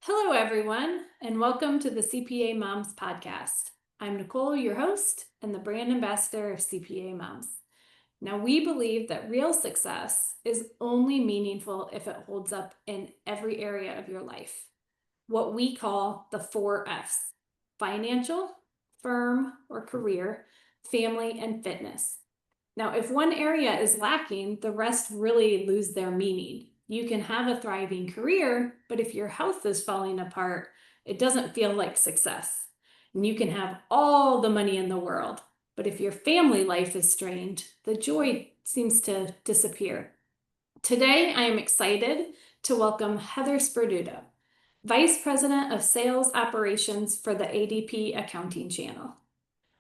Hello, everyone, and welcome to the CPA Moms Podcast. I'm Nicole, your host, and the brand ambassador of CPA Moms. Now, we believe that real success is only meaningful if it holds up in every area of your life, what we call the 4 F's: financial, firm or career, family, and fitness. Now, if one area is lacking, the rest really lose their meaning. You can have a thriving career, but if your health is falling apart, it doesn't feel like success. And you can have all the money in the world, but if your family life is strained, the joy seems to disappear. Today, I am excited to welcome Heather Spreduto, Vice President of Sales Operations for the ADP Accounting Channel.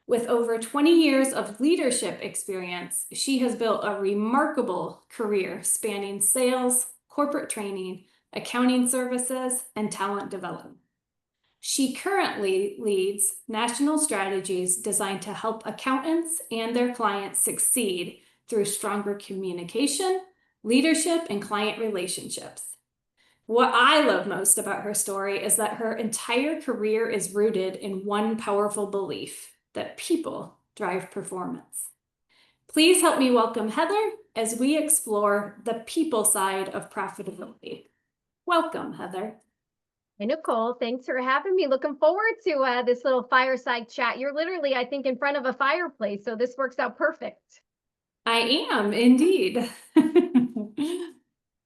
With over 20 years of leadership experience, she has built a remarkable career spanning sales, corporate training, accounting services, and talent development. She currently leads national strategies designed to help accountants and their clients succeed through stronger communication, leadership, and client relationships. What I love most about her story is that her entire career is rooted in one powerful belief: that people drive performance. Please help me welcome Heather as we explore the people side of profitability. Welcome, Heather. Hey, Nicole, thanks for having me. Looking forward to this little fireside chat. You're literally, I think, in front of a fireplace, so this works out perfect. I am indeed.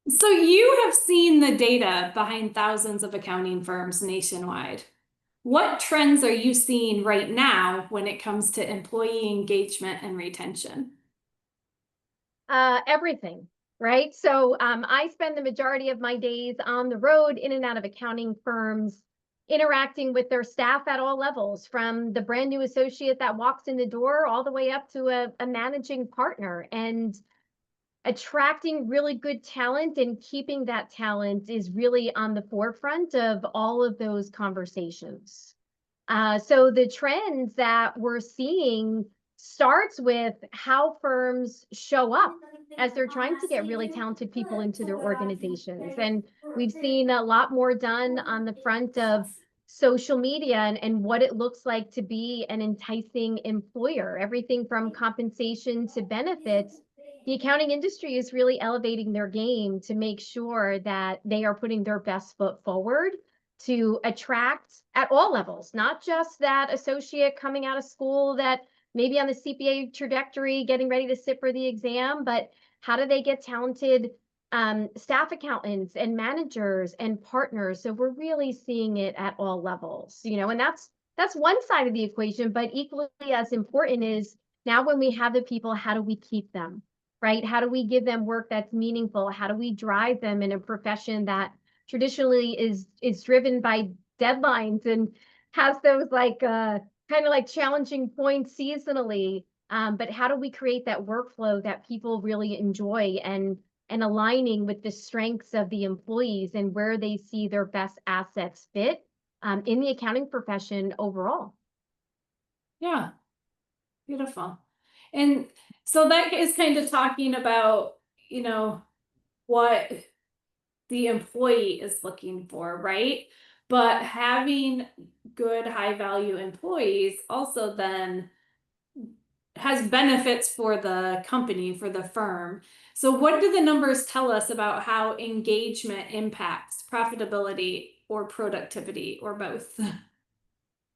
So you have seen the data behind thousands of accounting firms nationwide. What trends are you seeing right now when it comes to employee engagement and retention? Everything, right? So I spend the majority of my days on the road, in and out of accounting firms, interacting with their staff at all levels, from the brand new associate that walks in the door all the way up to a managing partner. And attracting really good talent and keeping that talent is really on the forefront of all of those conversations. So the trends that we're seeing starts with how firms show up as they're trying to get really talented people into their organizations. And we've seen a lot more done on the front of social media and what it looks like to be an enticing employer, everything from compensation to benefits. The accounting industry is really elevating their game to make sure that they are putting their best foot forward to attract at all levels, not just that associate coming out of school that maybe on the CPA trajectory, getting ready to sit for the exam, but how do they get talented staff accountants and managers and partners? So we're really seeing it at all levels, and that's one side of the equation, but equally as important is now when we have the people, how do we keep them, right? How do we give them work that's meaningful? How do we drive them in a profession that traditionally is driven by deadlines and has those kind of like challenging points seasonally, but how do we create that workflow that people really enjoy and aligning with the strengths of the employees and where they see their best assets fit in the accounting profession overall. Yeah, beautiful. And so that is kind of talking about, what the employee is looking for, right? But having good high value employees also then has benefits for the company, for the firm. So what do the numbers tell us about how engagement impacts profitability or productivity or both?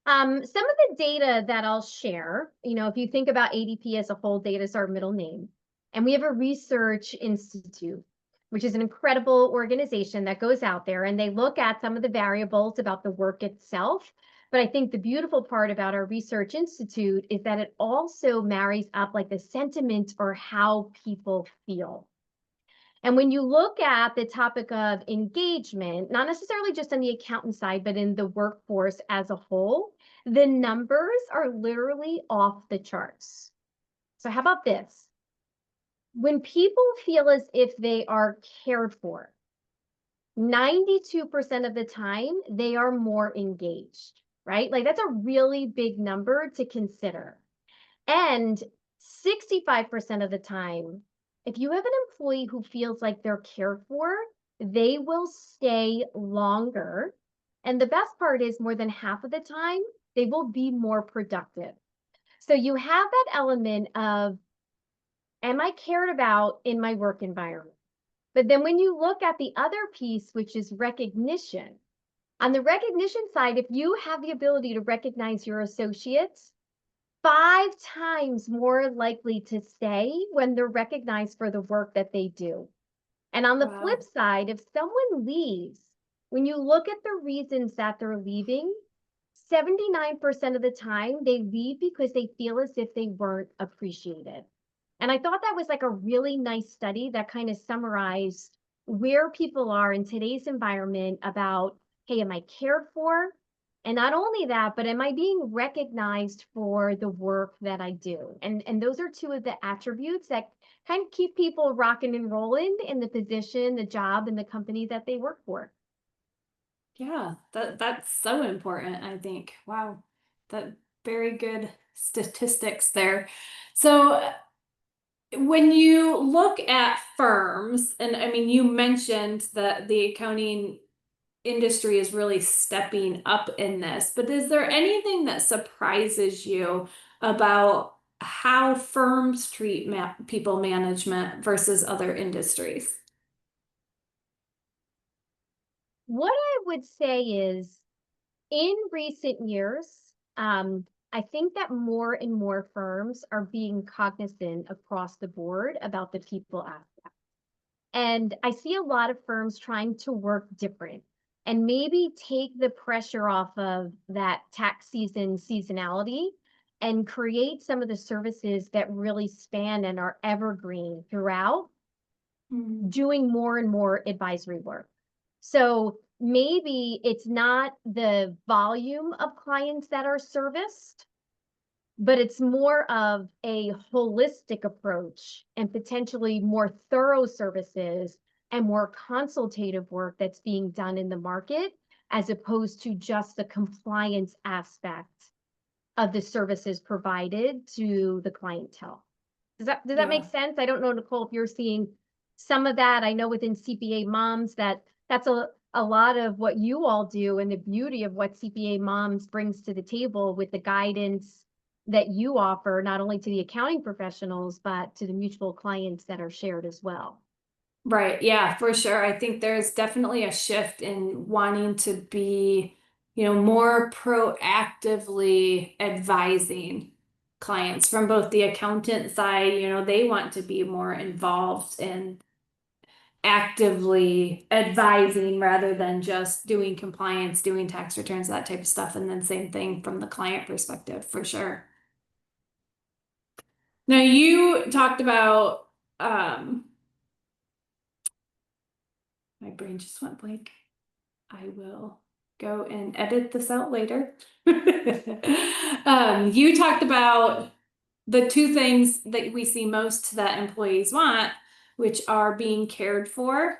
Some of the data that I'll share, if you think about ADP as a whole, data is our middle name. And we have a research institute, which is an incredible organization that goes out there and they look at some of the variables about the work itself. But I think the beautiful part about our research institute is that it also marries up like the sentiment or how people feel. And when you look at the topic of engagement, not necessarily just on the accountant side, but in the workforce as a whole, the numbers are literally off the charts. So how about this? When people feel as if they are cared for, 92% of the time, they are more engaged, right? Like that's a really big number to consider. And 65% of the time, if you have an employee who feels like they're cared for, they will stay longer And the best part is more than half of the time, they will be more productive. So you have that element of, am I cared about in my work environment? But then when you look at the other piece, which is recognition, on the recognition side, if you have the ability to recognize your associates, 5 times more likely to stay when they're recognized for the work that they do. And on the flip Wow. side, if someone leaves, when you look at the reasons that they're leaving, 79% of the time they leave because they feel as if they weren't appreciated. And I thought that was like a really nice study that kind of summarized where people are in today's environment about, hey, am I cared for? And not only that, but am I being recognized for the work that I do? And those are two of the attributes that kind of keep people rocking and rolling in the position, the job, and the company that they work for. Yeah, that's so important, I think. Wow. That very good statistics there. So when you look at firms, and I mean, you mentioned that the accounting industry is really stepping up in this, but is there anything that surprises you about how firms treat people management versus other industries? What I would say is in recent years, I think that more and more firms are being cognizant across the board about the people aspect. And I see a lot of firms trying to work different and maybe take the pressure off of that tax season seasonality and create some of the services that really span and are evergreen throughout, Mm. doing more and more advisory work. So maybe it's not the volume of clients that are serviced, but it's more of a holistic approach and potentially more thorough services and more consultative work that's being done in the market, as opposed to just the compliance aspect of the services provided to the clientele. Does that make Yeah. sense? I don't know, Nicole, if you're seeing some of that. I know within CPA Moms that that's a lot of what you all do, and the beauty of what CPA Moms brings to the table with the guidance that you offer, not only to the accounting professionals, but to the mutual clients that are shared as well. Right. Yeah, for sure. I think there's definitely a shift in wanting to be, more proactively advising clients from both the accountant side, they want to be more involved in actively advising rather than just doing compliance, doing tax returns, that type of stuff. And then same thing from the client perspective, for sure. Now you talked about my brain just went blank. I will go and edit this out later. You talked about the two things that we see most that employees want, which are being cared for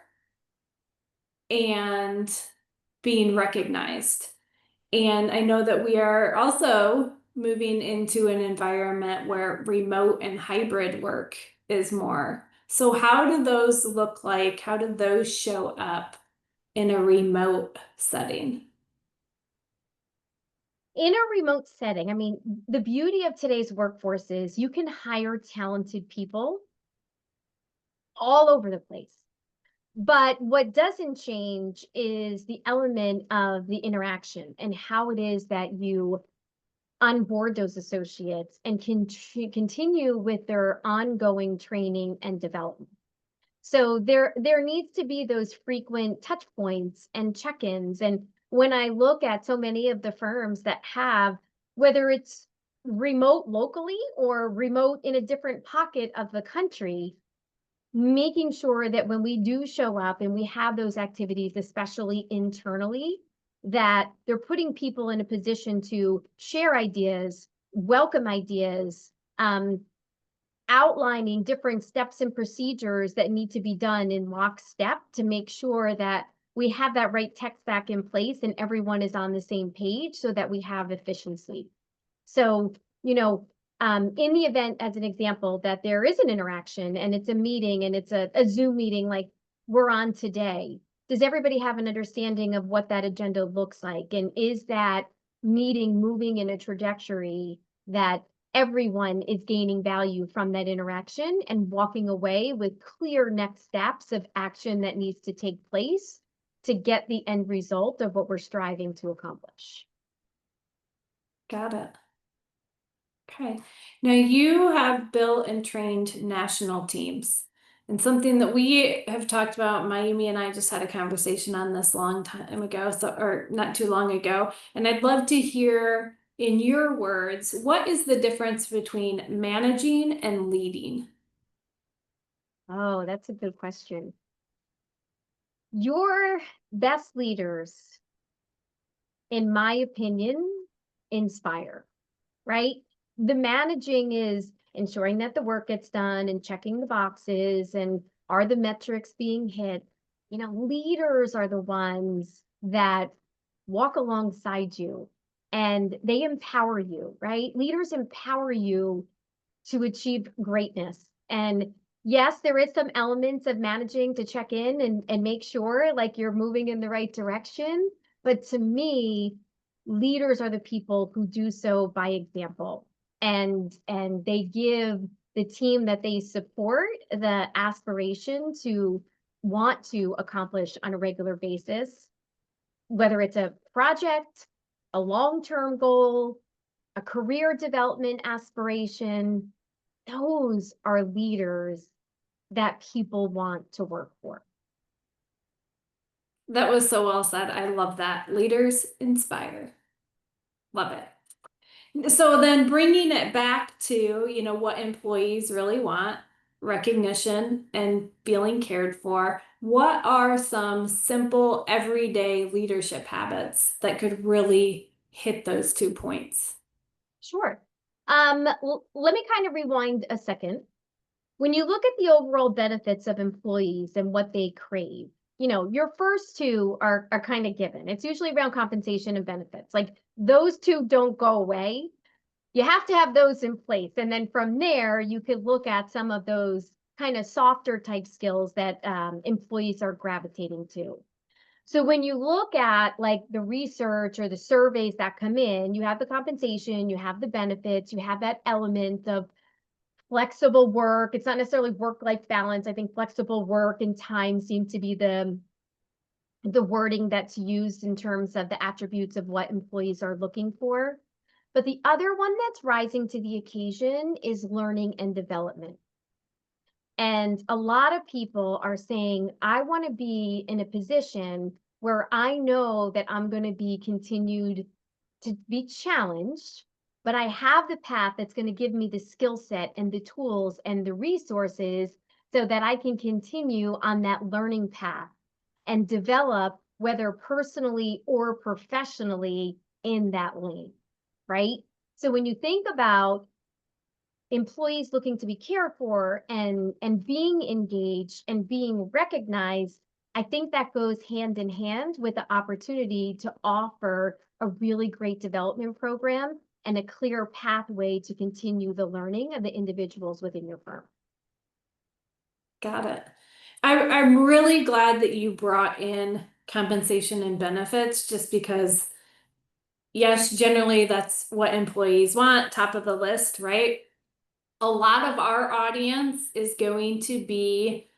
and being recognized. And I know that we are also moving into an environment where remote and hybrid work is more. So, how do those look like? How do those show up in a remote setting? In a remote setting, I mean, the beauty of today's workforce is you can hire talented people all over the place. But what doesn't change is the element of the interaction and how it is that you onboard those associates and can continue with their ongoing training and development. So there needs to be those frequent touch points and check-ins. And when I look at so many of the firms that have, whether it's remote locally or remote in a different pocket of the country, making sure that when we do show up and we have those activities, especially internally, that they're putting people in a position to share ideas, welcome ideas, outlining different steps and procedures that need to be done in lockstep to make sure that we have that right tech stack in place and everyone is on the same page so that we have efficiency. So, in the event, as an example, that there is an interaction and it's a meeting and it's a Zoom meeting like we're on today, does everybody have an understanding of what that agenda looks like? And is that meeting moving in a trajectory that everyone is gaining value from that interaction and walking away with clear next steps of action that needs to take place to get the end result of what we're striving to accomplish? Got it. Okay. Now you have built and trained national teams. And something that we have talked about, Mayumi and I just had a conversation on this long time ago, so or not too long ago. And I'd love to hear in your words, what is the difference between managing and leading? Oh, that's a good question. Your best leaders, in my opinion, inspire, right? The managing is ensuring that the work gets done and checking the boxes and are the metrics being hit. Leaders are the ones that walk alongside you and they empower you, right? Leaders empower you to achieve greatness. And yes, there is some elements of managing to check in and make sure like you're moving in the right direction. But to me, leaders are the people who do so by example. And they give the team that they support the aspiration to want to accomplish on a regular basis, whether it's a project, a long-term goal, a career development aspiration. Those are leaders that people want to work for. That was so well said. I love that. Leaders inspire. Love it. So then bringing it back to, what employees really want, recognition and feeling cared for, what are some simple everyday leadership habits that could really hit those 2 points? Sure. Let me kind of rewind a second. When you look at the overall benefits of employees and what they crave, your first two are kind of given. It's usually around compensation and benefits. Like those two don't go away. You have to have those in place. And then from there, you could look at some of those kind of softer type skills that employees are gravitating to. So when you look at like the research or the surveys that come in, you have the compensation, you have the benefits, you have that element of flexible work. It's not necessarily work-life balance. I think flexible work and time seem to be the wording that's used in terms of the attributes of what employees are looking for. But the other one that's rising to the occasion is learning and development. And a lot of people are saying, I want to be in a position where I know that I'm going to be continued to be challenged, but I have the path that's going to give me the skill set and the tools and the resources so that I can continue on that learning path and develop, whether personally or professionally, in that lane, right? So when you think about employees looking to be cared for and being engaged and being recognized, I think that goes hand in hand with the opportunity to offer a really great development program and a clear pathway to continue the learning of the individuals within your firm. Got it. I'm really glad that you brought in compensation and benefits just because, yes, generally that's what employees want, top of the list, right? A lot of our audience is going to be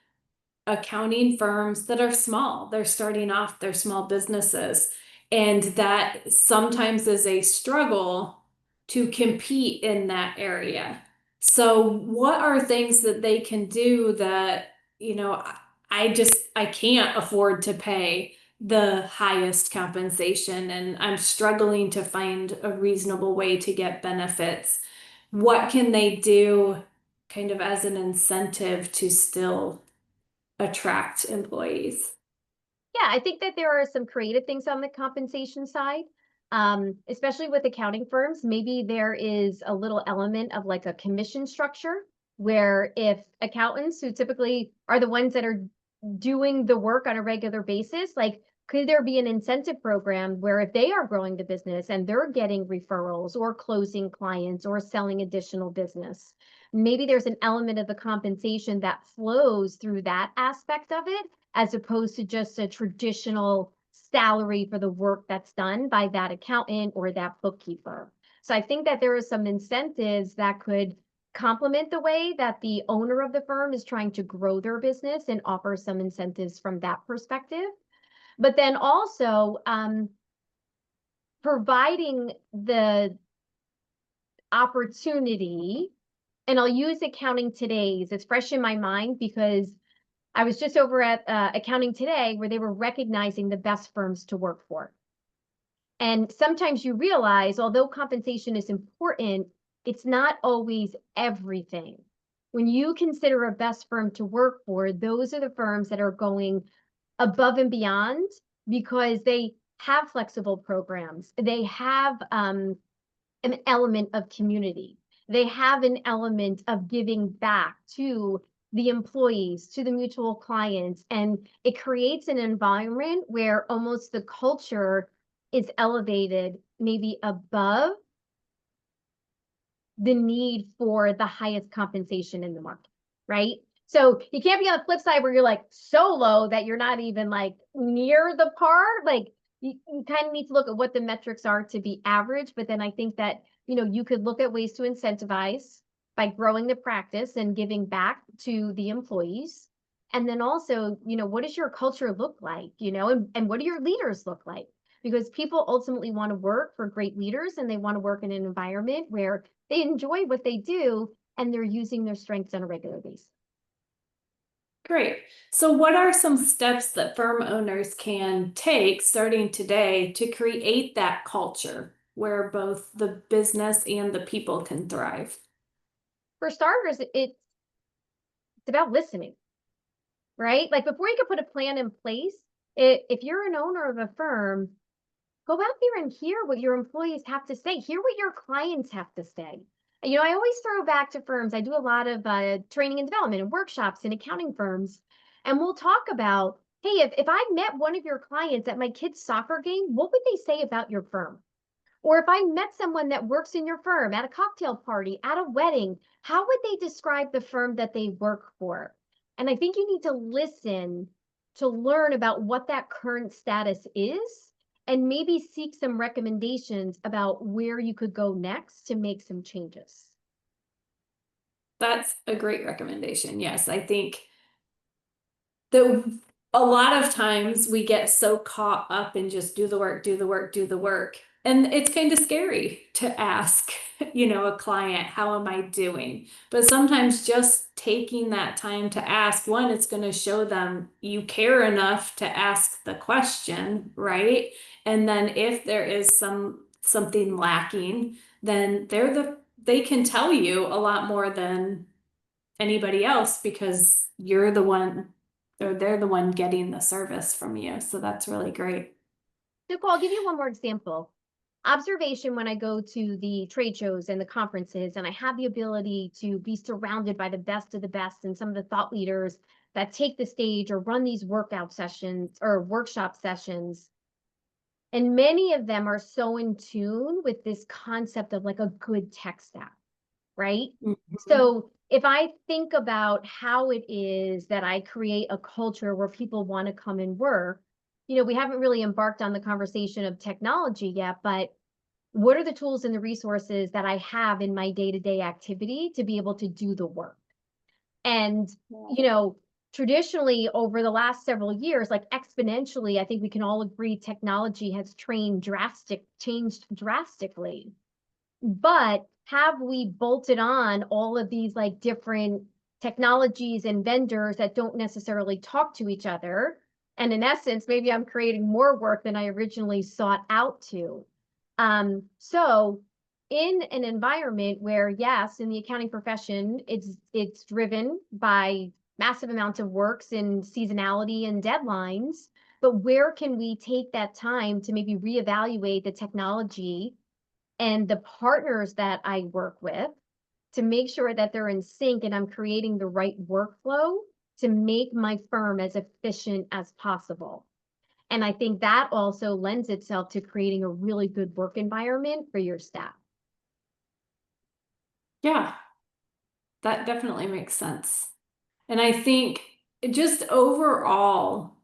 accounting firms that are small. They're starting off, they're small businesses. And that sometimes is a struggle to compete in that area. So, what are things that they can do that, I can't afford to pay the highest compensation and I'm struggling to find a reasonable way to get benefits? What can they do kind of as an incentive to still attract employees? Yeah, I think that there are some creative things on the compensation side, especially with accounting firms. Maybe there is a little element of like a commission structure where if accountants who typically are the ones that are doing the work on a regular basis, like Could there be an incentive program where if they are growing the business and they're getting referrals or closing clients or selling additional business, maybe there's an element of the compensation that flows through that aspect of it, as opposed to just a traditional salary for the work that's done by that accountant or that bookkeeper. So I think that there are some incentives that could complement the way that the owner of the firm is trying to grow their business and offer some incentives from that perspective. But then also providing the opportunity, and I'll use Accounting Today's, it's fresh in my mind because I was just over at Accounting Today where they were recognizing the best firms to work for. And sometimes you realize, although compensation is important, it's not always everything. When you consider a best firm to work for, those are the firms that are going above and beyond because they have flexible programs. They have an element of community. They have an element of giving back to the employees, to the mutual clients, and it creates an environment where almost the culture is elevated maybe above the need for the highest compensation in the market, right? So you can't be on the flip side where you're like so low that you're not even like near the par. Like you kind of need to look at what the metrics are to be average. But then I think that, you could look at ways to incentivize by growing the practice and giving back to the employees. And then also, what does your culture look like, and what do your leaders look like? Because people ultimately want to work for great leaders and they want to work in an environment where they enjoy what they do and they're using their strengths on a regular basis. Great. So what are some steps that firm owners can take starting today to create that culture where both the business and the people can thrive? For starters, it's about listening, right? Like before you can put a plan in place, if you're an owner of a firm, go out there and hear what your employees have to say. Hear what your clients have to say. I always throw back to firms. I do a lot of training and development and workshops in accounting firms. And we'll talk about, hey, if I met one of your clients at my kid's soccer game, what would they say about your firm? Or if I met someone that works in your firm at a cocktail party, at a wedding, how would they describe the firm that they work for? And I think you need to listen to learn about what that current status is and maybe seek some recommendations about where you could go next to make some changes. That's a great recommendation. Yes, I think that a lot of times we get so caught up in just do the work, do the work, do the work. And it's kind of scary to ask, a client, how am I doing? But sometimes just taking that time to ask, one, it's going to show them you care enough to ask the question, right? And then if there is something lacking, then they can tell you a lot more than anybody else because you're the one or they're the one getting the service from you. So that's really great. Nicole, I'll give you one more example. Observation when I go to the trade shows and the conferences, and I have the ability to be surrounded by the best of the best and some of the thought leaders that take the stage or run these workout sessions or workshop sessions. And many of them are so in tune with this concept of like a good tech stack, right? Mhm. So if I think about how it is that I create a culture where people want to come and work, we haven't really embarked on the conversation of technology yet, but what are the tools and the resources that I have in my day-to-day activity to be able to do the work? And, traditionally over the last several years, like exponentially, I think we can all agree technology has changed drastically. But have we bolted on all of these like different technologies and vendors that don't necessarily talk to each other? And in essence, maybe I'm creating more work than I originally sought out to. So in an environment where, yes, in the accounting profession, it's driven by massive amounts of works and seasonality and deadlines, but where can we take that time to maybe reevaluate the technology and the partners that I work with to make sure that they're in sync and I'm creating the right workflow to make my firm as efficient as possible? And I think that also lends itself to creating a really good work environment for your staff. Yeah, that definitely makes sense. And I think just overall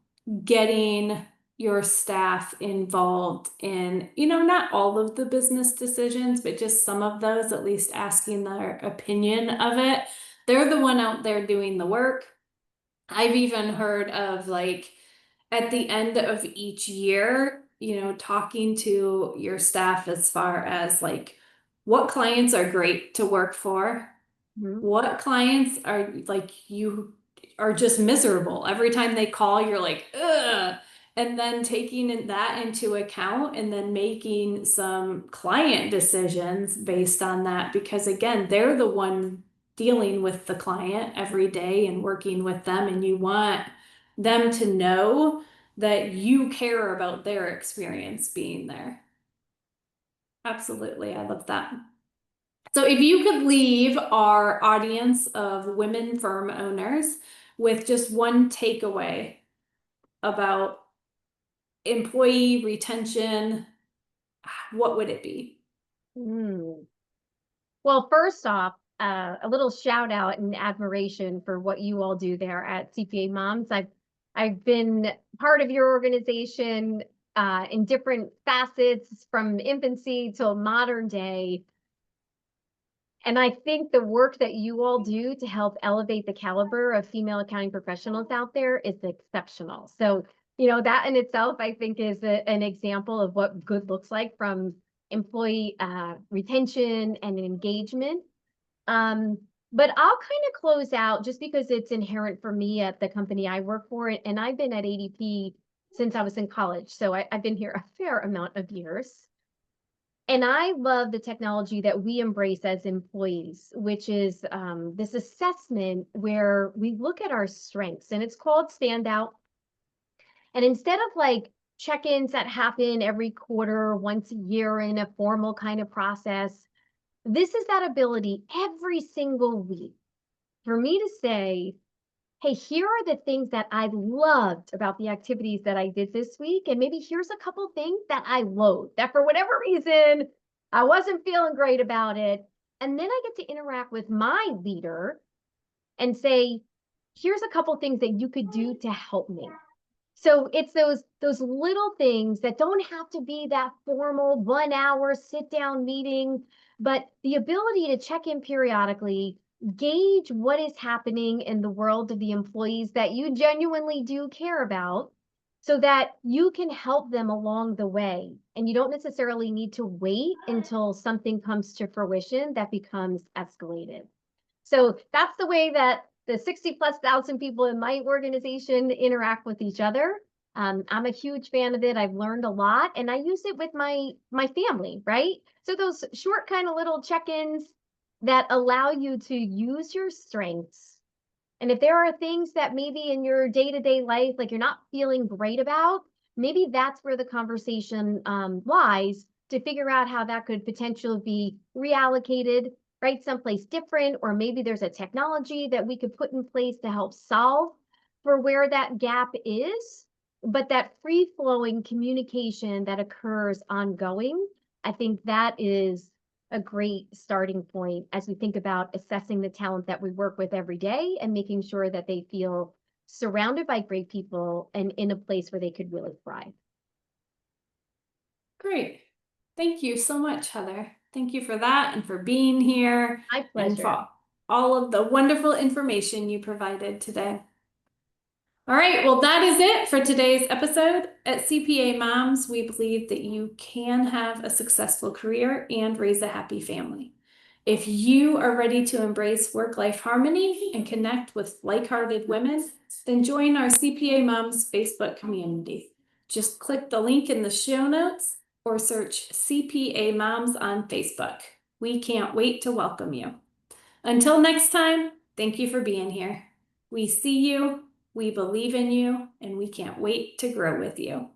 getting your staff involved in, not all of the business decisions, but just some of those, at least asking their opinion of it. They're the one out there doing the work. I've even heard of like at the end of each year, talking to your staff as far as like what clients are great to work for, Mhm. what clients are like you are just miserable. Every time they call, you're like, ugh. And then taking that into account and then making some client decisions based on that, because again, they're the one dealing with the client every day and working with them, and you want them to know that you care about their experience being there. Absolutely. I love that. So if you could leave our audience of women firm owners with just one takeaway about employee retention, what would it be? Mm. Well, first off, a little shout out and admiration for what you all do there at CPA Moms. I've been part of your organization in different facets from infancy till modern day. And I think the work that you all do to help elevate the caliber of female accounting professionals out there is exceptional. So, that in itself, I think is an example of what good looks like from employee retention and engagement. Um, but I'll kind of close out just because it's inherent for me at the company I work for, and I've been at ADP since I was in college. So I've been here a fair amount of years. And I love the technology that we embrace as employees, which is this assessment where we look at our strengths, and it's called Standout. And instead of like check-ins that happen every quarter, once a year in a formal kind of process, this is that ability every single week for me to say, hey, here are the things that I loved about the activities that I did this week. And maybe here's a couple things that I loathed, that for whatever reason, I wasn't feeling great about it. And then I get to interact with my leader and say, here's a couple things that you could do to help me. So it's those little things that don't have to be that formal 1 hour sit down meeting, but the ability to check in periodically, gauge what is happening in the world of the employees that you genuinely do care about so that you can help them along the way. And you don't necessarily need to wait until something comes to fruition that becomes escalated. So that's the way that the 60 plus thousand people in my organization interact with each other. I'm a huge fan of it. I've learned a lot, and I use it with my family, right? So those short kind of little check-ins that allow you to use your strengths. And if there are things that maybe in your day-to-day life, like you're not feeling great about, maybe that's where the conversation lies to figure out how that could potentially be reallocated, right, someplace different, or maybe there's a technology that we could put in place to help solve for where that gap is. But that free-flowing communication that occurs ongoing, I think that is a great starting point as we think about assessing the talent that we work with every day and making sure that they feel surrounded by great people and in a place where they could really thrive. Great. Thank you so much, Heather. Thank you for that and for being here My and pleasure. for all of the wonderful information you provided today. All right, well, that is it for today's episode. At CPA Moms, we believe that you can have a successful career and raise a happy family. If you are ready to embrace work-life harmony and connect with like-hearted women, then join our CPA Moms Facebook community. Just click the link in the show notes or search CPA Moms on Facebook. We can't wait to welcome you. Until next time, thank you for being here. We see you, we believe in you, and we can't wait to grow with you.